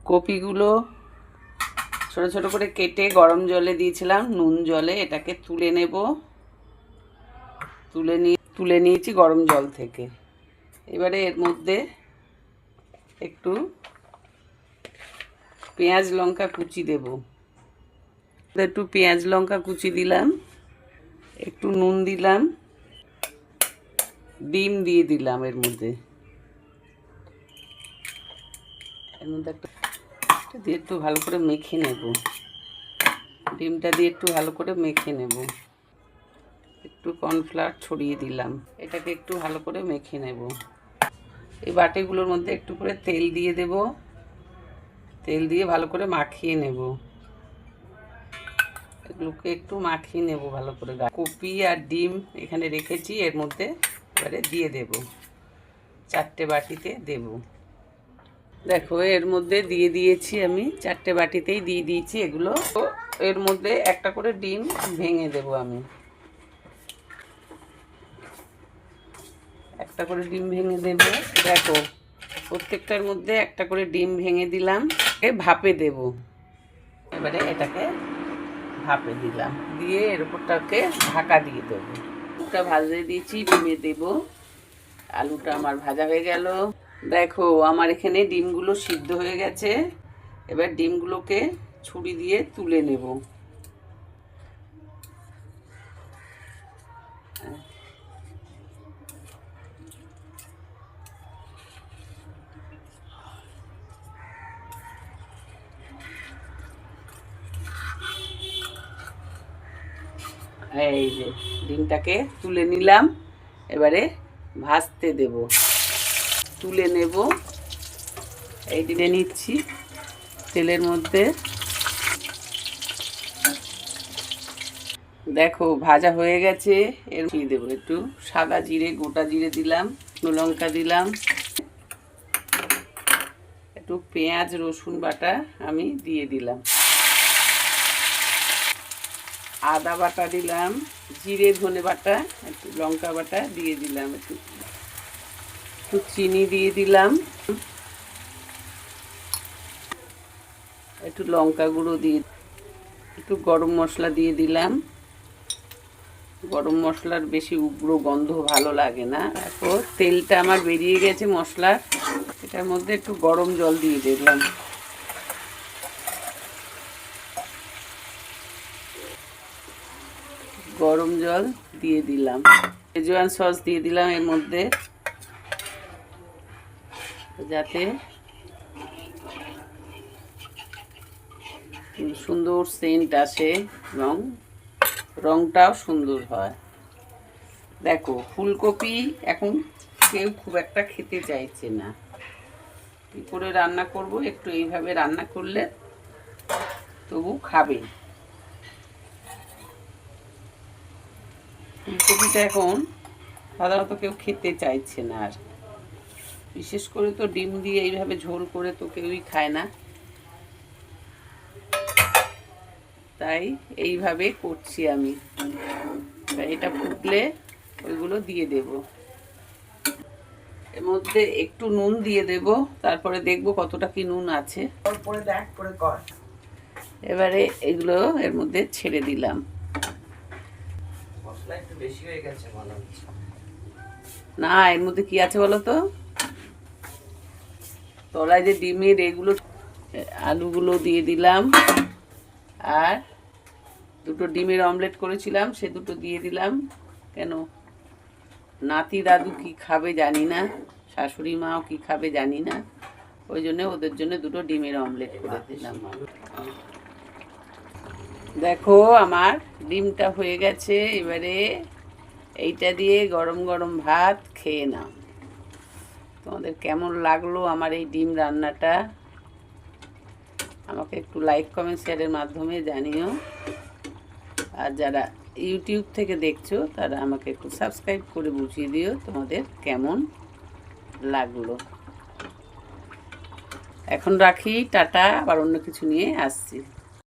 কপিগুলো ছোট ছোট করে কেটে গরম জলে দিয়েছিলাম, নুন জলে। এটাকে তুলে নেব। তুলে নিয়েছি গরম জল থেকে। এবারে এর মধ্যে একটু পেঁয়াজ লঙ্কা কুচি দেব। একটু পেঁয়াজ লঙ্কা কুচি দিলাম, একটু নুন দিলাম, ডিম দিয়ে দিলাম এর মধ্যে। একটা দিয়ে একটু ভালো করে মেখে নেব। ডিমটা দিয়ে একটু ভালো করে মেখে নেব। একটু কর্নফ্লাওয়ার ছড়িয়ে দিলাম। এটাকে একটু ভালো করে মেখে নেব। এই বাটিগুলোর মধ্যে একটু করে তেল দিয়ে দেব। তেল দিয়ে ভালো করে মাখিয়ে নেব। এগুলোকে একটু মাখিয়ে নেব ভালো করে। কপি আর ডিম এখানে রেখেছি, এর মধ্যে এবারে দিয়ে দেব। 4টে বাটিতে দেব। দেখো এর মধ্যে দিয়ে দিয়েছি আমি, 4টে বাটিতেই দিয়ে দিয়েছি এগুলো। তো এর মধ্যে একটা করে ডিম ভেঙে দেব আমি। একটা করে ডিম ভেঙে দেব। দেখো প্রত্যেকটার মধ্যে একটা করে ডিম ভেঙে দিলাম। ভাপে দেব। এবারে এটাকে ভাপে দিলাম, দিয়ে এর উপরটাকে ঢাকা দিয়ে দেবো। আলুটা ভাজতে দিয়েছি, ডিমে দেব। আলুটা আমার ভাজা হয়ে গেল। দেখো আমার এখানে ডিমগুলো সিদ্ধ হয়ে গেছে। এবার ডিমগুলোকে ছুরি দিয়ে তুলে নেব। এই যে ডিমটাকে তুলে নিলাম। এবারে ভাজতে দেব। তুলে নেব। এই দিকে নিচ্ছি তেলের মধ্যে। দেখো ভাজা হয়ে গেছে। এর দিয়ে দেবো একটু সাদা জিরে, গোটা জিরে দিলাম, লঙ্কা দিলাম, একটু পেঁয়াজ রসুন বাটা আমি দিয়ে দিলাম, আদা বাটা দিলাম, জিরে ধনে বাটা, একটু লঙ্কা বাটা দিয়ে দিলাম, একটু চিনি দিয়ে দিলাম, একটু লঙ্কা গুঁড়ো দিয়ে, একটু গরম মশলা দিয়ে দিলাম। গরম মশলার বেশি উগ্র গন্ধ ভালো লাগে না। তারপর তেলটা আমার বেরিয়ে গেছে মশলার। এটার মধ্যে একটু গরম জল দিয়ে দিলাম। গরম জল দিয়ে দিলাম। সেজওয়ান সস দিয়ে দিলাম এর মধ্যে, যাতে সুন্দর সেন্ট আসে এবং রংটাও সুন্দর হয়। দেখো ফুলকপি এখন কেউ খুব একটা খেতে চাইছে না। কী করে রান্না করব? একটু এইভাবে রান্না করলে তবু খাবে। ফুলকপিটা এখন সাধারণত কেউ খেতে চাইছে না, আর বিশেষ করে তো ডিম দিয়ে এইভাবে ঝোল করে তো কেউই খায় না। তাই এইভাবে করছি আমি। এটা ফুটলে ওইগুলো দিয়ে দেব। এর মধ্যে একটু নুন দিয়ে দেব, তারপরে দেখব কতটা কি নুন আছে। এবারে এগুলো এর মধ্যে ছেড়ে দিলাম। মশলা একটু বেশি হয়ে গেছে মনে হচ্ছে। না, এর মধ্যে কি আছে বলো তো? তলায় যে ডিমের এগুলো, আলুগুলো দিয়ে দিলাম, আর দুটো ডিমের অমলেট করেছিলাম সে দুটো দিয়ে দিলাম। কেন নাতি দাদু কি খাবে জানি না, শাশুড়ি মাও কি খাবে জানি না, ওই জন্য ওদের জন্য দুটো ডিমের অমলেট করে দিলাম। দেখো আমার ডিমটা হয়ে গেছে। এবারে এইটা দিয়ে গরম গরম ভাত খেয়ে নাও। তোমাদের কেমন লাগলো আমার এই ডিম রান্নাটা আমাকে একটু লাইক কমেন্ট শেয়ারের মাধ্যমে জানিও। আর যারা ইউটিউব থেকে দেখছো তারা আমাকে একটু সাবস্ক্রাইব করে বুঝিয়ে দিও তোমাদের কেমন লাগলো। এখন রাখি, টাটা, আবার অন্য কিছু নিয়ে আসছি।